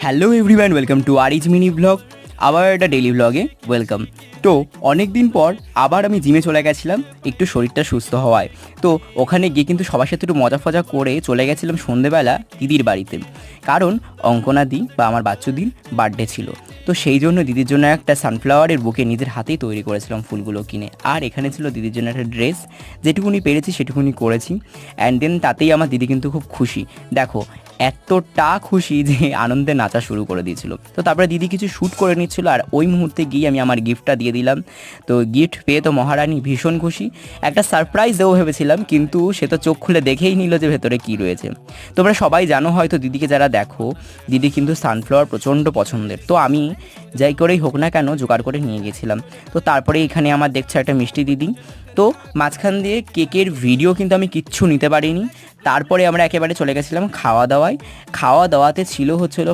Hello everyone, welcome to Ariz mini blog. আবার একটা daily ব্লগে ওয়েলকাম। তো অনেক দিন পর আবার আমি জিমে চলে গেছিলাম একটু শরীরটা সুস্থ হওয়ায়। তো ওখানে গিয়ে কিন্তু সবার সাথে একটু মজা ফজা করে চলে গেছিলাম সন্ধেবেলা দিদির বাড়িতে, কারণ অঙ্কনাদি বা আমার বাচ্চুদির বার্থডে ছিল। তো সেই জন্য দিদির জন্য একটা সানফ্লাওয়ারের বুকে নিজের হাতেই তৈরি করেছিলাম ফুলগুলো কিনে। আর এখানে ছিল দিদির জন্য একটা ড্রেস, যেটুকুনি পেরেছি সেটুকুনি করেছি। অ্যান্ড দেন তাতেই আমার দিদি কিন্তু খুব খুশি। দেখো, এতটা খুশি যে আনন্দে নাচা শুরু করে দিয়েছিল। তো তারপরে দিদি কিছু শ্যুট করে নিচ্ছিল, আর ওই মুহূর্তে গিয়ে আমি আমার গিফটটা দিয়ে দিলাম। তো গিফট পেয়ে তো মহারানী ভীষণ খুশি। একটা সারপ্রাইজ দেবো ভেবেছিলাম, কিন্তু সে তো চোখ খুলে দেখেই নিল যে ভেতরে কী রয়েছে। তোমরা সবাই জানো হয়তো, দিদিকে যারা দেখো, দিদি কিন্তু সানফ্লাওয়ার প্রচণ্ড পছন্দের। তো আমি যাই করেই হোক না কেন জোগাড় করে নিয়ে গেছিলাম। তো তারপরে এখানে আমার দেখছে একটা মিষ্টি দিদি। তো মাঝখান দিয়ে কেকের ভিডিও কিন্তু আমি কিচ্ছু নিতে পারিনি। তারপরে আমরা একেবারে চলে গেছিলাম খাওয়া দাওয়ায়। খাওয়া দাওয়াতে ছিল হচ্ছিল